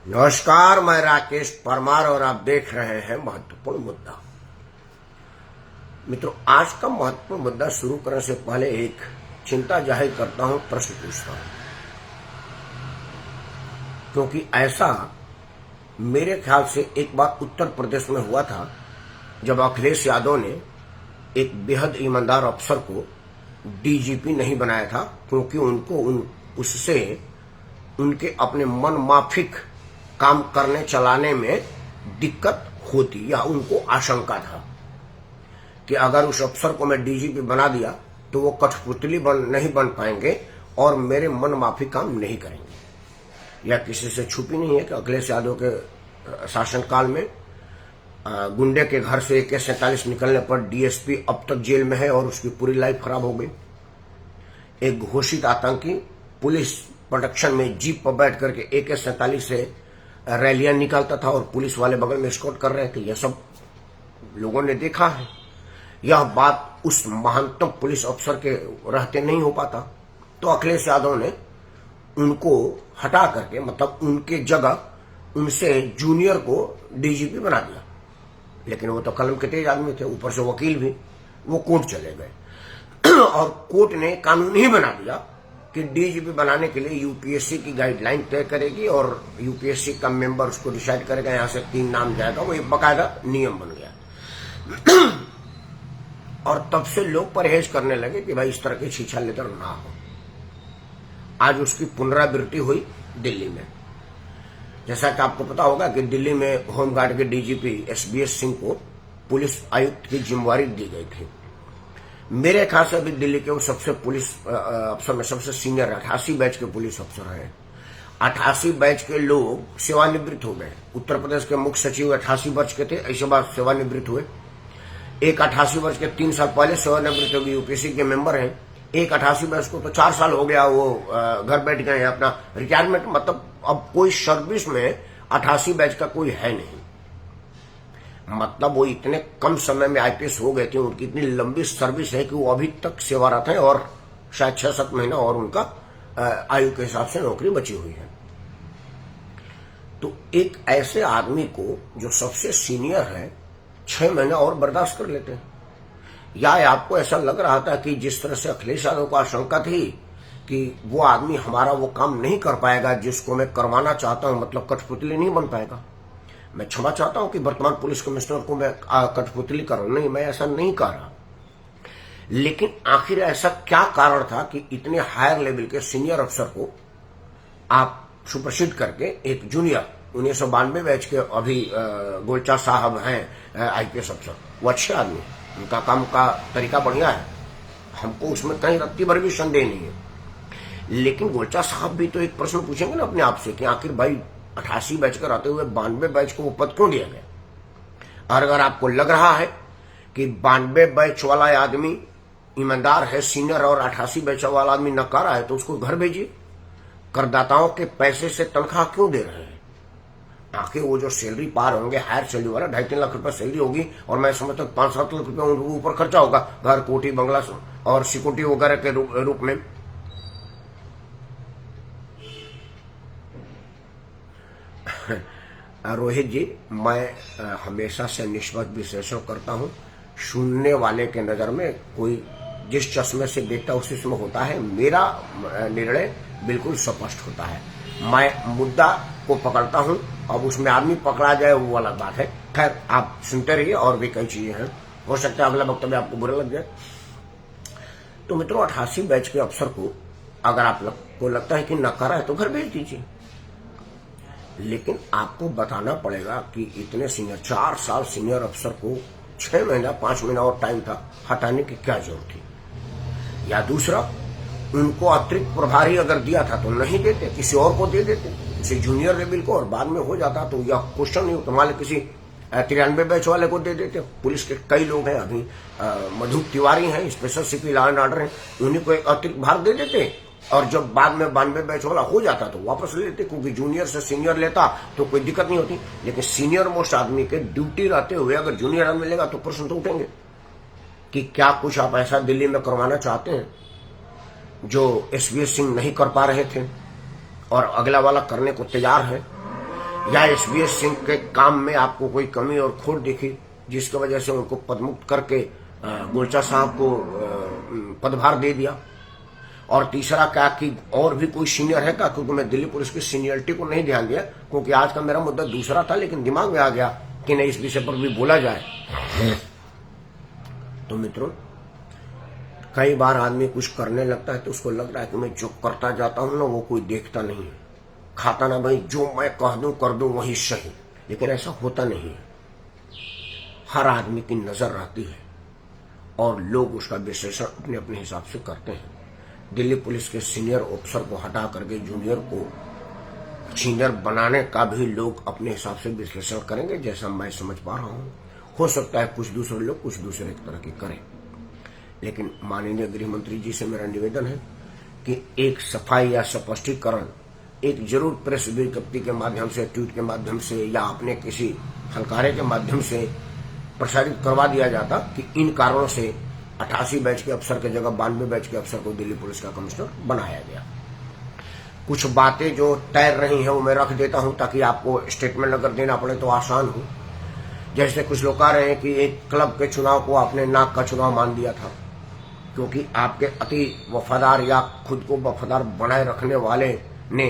नमस्कार, मैं राकेश परमार और आप देख रहे हैं महत्वपूर्ण मुद्दा। मित्रों, आज का महत्वपूर्ण मुद्दा शुरू करने से पहले एक चिंता जाहिर करता हूं, प्रश्न पूछता हूं, क्योंकि ऐसा मेरे ख्याल से एक बार उत्तर प्रदेश में हुआ था जब अखिलेश यादव ने एक बेहद ईमानदार अफसर को डीजीपी नहीं बनाया था, क्योंकि उनको उससे उनके अपने मन माफिक काम करने चलाने में दिक्कत होती या उनको आशंका था कि अगर उस अफसर को मैं डीजीपी बना दिया तो वो कठपुतली नहीं बन पाएंगे और मेरे मन माफी काम नहीं करेंगे। यह किसी से छुपी नहीं है कि अखिलेश यादव के शासनकाल में गुंडे के घर से AK-47 निकलने पर डीएसपी अब तक जेल में है और उसकी पूरी लाइफ खराब हो गई। एक घोषित आतंकी पुलिस प्रोटेक्शन में जीप पर बैठ करके AK-47 से रैलियां निकालता था और पुलिस वाले बगल में एस्कॉर्ट कर रहे थे। यह सब लोगों ने देखा है। यह बात उस महानतम पुलिस अफसर के रहते नहीं हो पाता, तो अखिलेश यादव ने उनको हटा करके, मतलब उनके जगह उनसे जूनियर को डीजीपी बना दिया। लेकिन वो तो कलम के तेज आदमी थे, ऊपर से वकील भी। वो कोर्ट चले गए और कोर्ट ने कानून ही बना दिया कि डीजीपी बनाने के लिए यूपीएससी की गाइडलाइन तय करेगी और यूपीएससी का मेंबर उसको डिसाइड करेगा, यहां से 3 नाम जाएगा। वो एक बकायदा नियम बन गया और तब से लोग परहेज करने लगे कि भाई इस तरह की छीछा लेकर ना हो। आज उसकी पुनरावृत्ति हुई दिल्ली में। जैसा कि आपको पता होगा कि दिल्ली में होमगार्ड के डीजीपी SBS सिंह को पुलिस आयुक्त की जिम्मेवारी दी गई थी। मेरे ख्याल से अभी दिल्ली के वो सबसे पुलिस अफसर में सबसे सीनियर 88 बैच के पुलिस अफसर हैं। 88 बैच के लोग सेवानिवृत्त हो गए। उत्तर प्रदेश के मुख्य सचिव 88 वर्ष के थे, ऐसे बात सेवानिवृत्त हुए। एक 88 वर्ष के 3 साल पहले सेवानिवृत्त हो गए, यूपीएससी के मेंबर हैं। एक 88 वर्ष को तो 4 साल हो गया, वो घर बैठ गए हैं अपना रिटायरमेंट। मतलब अब कोई सर्विस में 88 बैच का कोई है नहीं। मतलब वो इतने कम समय में आईपीएस हो गए थे, उनकी इतनी लंबी सर्विस है कि वो अभी तक सेवारत है और शायद 6-7 महीना और उनका आयु के हिसाब से नौकरी बची हुई है। तो एक ऐसे आदमी को जो सबसे सीनियर है 6 महीना और बर्दाश्त कर लेते हैं। या आपको ऐसा लग रहा था कि जिस तरह से अखिलेश यादव को आशंका थी कि वो आदमी हमारा वो काम नहीं कर पाएगा जिसको मैं करवाना चाहता हूं, मतलब कठपुतली नहीं बन पाएगा। मैं क्षमा चाहता हूं कि वर्तमान पुलिस कमिश्नर को मैं कठपुतली करूं, नहीं, मैं ऐसा नहीं कर रहा। लेकिन आखिर ऐसा क्या कारण था कि इतने हायर लेवल के सीनियर अफसर को आप सुप्रसिद्ध करके एक जूनियर 1992 बैच के अभी गोलचा साहब हैं आईपीएस अफसर, वो अच्छे आदमी, उनका काम का तरीका बढ़िया है, हमको उसमें कहीं रत्ती भर भी संदेह नहीं है। लेकिन गोलचा साहब भी तो एक प्रश्न पूछेंगे ना अपने आप से कि आखिर भाई 88 बैच का रहते हुए 92 बैच को वो पद क्यों दिया गया। और अगर आपको लग रहा है कि 92 बैच वाला आदमी ईमानदार है, सीनियर, और 88 बैच वाला आदमी नकारा है, तो उसको घर भेजिए। करदाताओं के पैसे से तनख्वाह क्यों दे रहे हैं। आखिर वो जो सैलरी पार होंगे, हायर सैलरी वाला 2.5-3 लाख रुपए सैलरी होगी और मैं समझता हूँ 5-7 लाख रुपए उनके ऊपर खर्चा होगा, घर, कोठी, बंगला और सिक्योरिटी वगैरह के रूप में। रोहित जी, मैं हमेशा से निष्पक्ष विश्लेषण करता हूं। सुनने वाले के नजर में कोई जिस चश्मे से देखता उसी में होता है। मेरा निर्णय बिल्कुल स्पष्ट होता है। मैं मुद्दा को पकड़ता हूं, अब उसमें आदमी पकड़ा जाए वो अलग बात है। खैर, आप सुनते रहिए, और भी कई चीजें हैं, हो सकता है अगला वक्तव्य आपको बुरा लग जाए। तो मित्रों, 88 बैच के अफसर को अगर आपको लगता है कि नकारा है तो घर भेज दीजिए। लेकिन आपको बताना पड़ेगा कि इतने सीनियर 4 साल सीनियर अफसर को 6 महीना 5 महीना और टाइम था, हटाने की क्या जरूरत थी। या दूसरा, उनको अतिरिक्त प्रभारी अगर दिया था तो नहीं देते, किसी और को दे देते, किसी जूनियर लेवल को, और बाद में हो जाता तो यह क्वेश्चन नहीं होता। मान लो किसी 93 बैच वाले को दे देते। पुलिस के कई लोग हैं, अभी मधु तिवारी हैं, special CP law and order हैं, उन्हीं को एक अतिरिक्त भार दे देते और जब बाद में 92 बैच वाला हो जाता तो वापस ले लेते, क्योंकि जूनियर से सीनियर लेता तो कोई दिक्कत नहीं होती। लेकिन सीनियर मोस्ट आदमी के ड्यूटी रहते हुए अगर जूनियर आदमी लेगा तो प्रश्न तो उठेंगे कि क्या कुछ आप ऐसा दिल्ली में करवाना चाहते हैं जो SBS सिंह नहीं कर पा रहे थे और अगला वाला करने को तैयार है। या एसबीएस सिंह के काम में आपको कोई कमी और खोट दिखी जिसकी वजह से उनको पदमुक्त करके गोलचा साहब को पदभार दे दिया। और तीसरा क्या कि और भी कोई सीनियर है क्या, क्योंकि मैं दिल्ली पुलिस की सीनियरिटी को नहीं ध्यान दिया, क्योंकि आज का मेरा मुद्दा दूसरा था, लेकिन दिमाग में आ गया कि नहीं इस विषय पर भी बोला जाए। तो मित्रों, कई बार आदमी कुछ करने लगता है तो उसको लग रहा है कि मैं जो करता जाता हूं ना वो कोई देखता नहीं है, खाता ना भाई जो मैं कह दूं कर दूं वही सही, लेकिन ऐसा होता नहीं है। हर आदमी की नजर रहती है और लोग उसका विश्लेषण अपने अपने हिसाब से करते हैं। दिल्ली पुलिस के सीनियर ऑफिसर को हटा करके जूनियर को सीनियर बनाने का भी लोग अपने हिसाब से विश्लेषण करेंगे, जैसा मैं समझ पा रहा हूं। हो सकता है कुछ दूसरे लोग कुछ दूसरे तरह की करें, लेकिन माननीय गृह मंत्री जी से मेरा निवेदन है कि एक सफाई या स्पष्टीकरण एक जरूर प्रेस विज्ञप्ति के माध्यम से, ट्वीट के माध्यम से या अपने किसी हलकारे के माध्यम से प्रसारित करवा दिया जाता कि इन कारणों से 88 बैच के अफसर के जगह 92 बैच के अफसर को दिल्ली पुलिस का कमिश्नर बनाया गया। कुछ बातें जो तैर रही हैं वो मैं रख देता हूं ताकि आपको स्टेटमेंट अगर देना पड़े तो आसान हो। जैसे कुछ लोग कह रहे हैं कि एक क्लब के चुनाव को आपने नाक का चुनाव मान दिया था, क्योंकि आपके अति वफादार या खुद को वफादार बनाए रखने वाले ने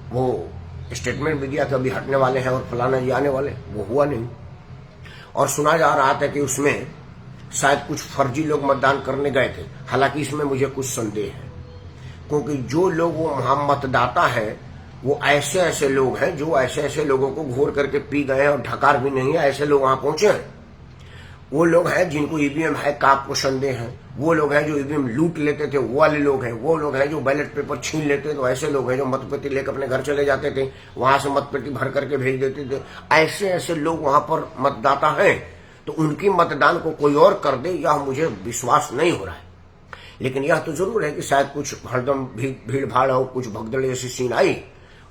वो स्टेटमेंट भी दिया कि अभी हटने वाले हैं और फलाना जी आने वाले, वो हुआ नहीं। और सुना जा रहा था कि उसमें शायद कुछ फर्जी लोग मतदान करने गए थे। हालांकि इसमें मुझे कुछ संदेह है, क्योंकि जो लोग वो वहां मतदाता है वो ऐसे ऐसे लोग हैं जो ऐसे ऐसे लोगों को घोर करके पी गए हैं और ढकार भी नहीं है, ऐसे लोग वहां पहुंचे हैं। वो लोग हैं जिनको ईवीएम है का आपको संदेह है, वो लोग हैं जो ईवीएम लूट लेते थे वो वाले लोग हैं, वो लोग हैं जो बैलेट पेपर छीन लेते थे, तो ऐसे लोग हैं जो मतपेटी लेकर अपने घर चले जाते थे, वहां से मतपेटी भर करके भेज देते थे। ऐसे ऐसे लोग वहां पर मतदाता हैं, तो उनकी मतदान को कोई और कर दे यह मुझे विश्वास नहीं हो रहा है। लेकिन यह तो जरूर है कि शायद कुछ हरदम भीड़ भाड़ हो, कुछ भगदड़ जैसी सीन आई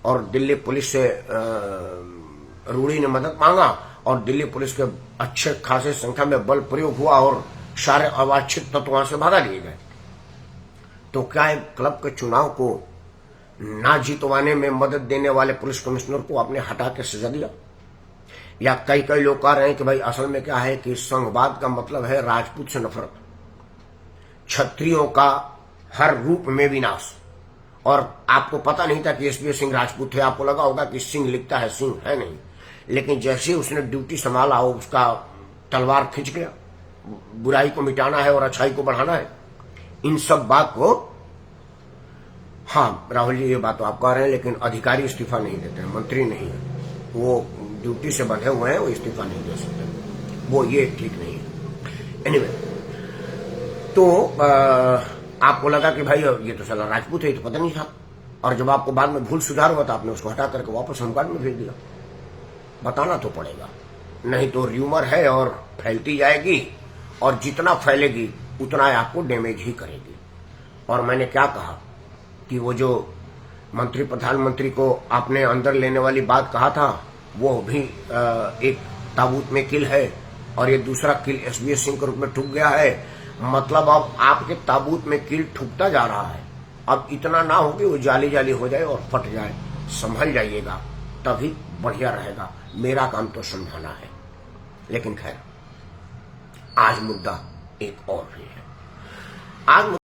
और दिल्ली पुलिस से रूढ़ी ने मदद मांगा और दिल्ली पुलिस के अच्छे खासे संख्या में बल प्रयोग हुआ और सारे अवांछित तत्व वहां से भगा दिए गए। तो क्या एक क्लब के चुनाव को ना जीतवाने में मदद देने वाले पुलिस कमिश्नर को आपने हटा के सजा दिया? या कई लोग कह रहे हैं कि भाई असल में क्या है कि संघवाद का मतलब है राजपूत से नफरत, क्षत्रियों का हर रूप में विनाश। और आपको पता नहीं था कि एसबीएस सिंह राजपूत थे, आपको लगा होगा कि सिंह लिखता है, सिंह है नहीं। लेकिन जैसे उसने ड्यूटी संभाला उसका तलवार खिंच गया, बुराई को मिटाना है और अच्छाई को बढ़ाना है। इन सब बात को, हाँ राहुल जी ये बात तो आप कह रहे हैं, लेकिन अधिकारी इस्तीफा नहीं देते हैं, मंत्री नहीं है, वो ड्यूटी से बंधे हुए हैं, वो इस्तीफा नहीं दे सकते, वो ये ठीक नहीं है। एनीवे, तो आपको लगा कि भाई ये तो साला राजपूत है, ये तो पता नहीं था, और जब आपको बाद में भूल सुधार हुआ तो आपने उसको हटा करके वापस होमगार्ड में भेज दिया। बताना तो पड़ेगा, नहीं तो र्यूमर है और फैलती जाएगी और जितना फैलेगी उतना आपको डैमेज ही करेगी। और मैंने क्या कहा कि वो जो मंत्री प्रधानमंत्री को आपने अंदर लेने वाली बात कहा था वो भी एक ताबूत में किल है और ये दूसरा किल एसबीएस सिंह के रूप में ठुक गया है। मतलब अब आपके ताबूत में किल ठुकता जा रहा है। अब इतना ना हो कि वो जाली जाली हो जाए और फट जाए, संभल जाइएगा, तभी बढ़िया रहेगा। मेरा काम तो समझाना है, लेकिन खैर आज मुद्दा एक और भी है। आज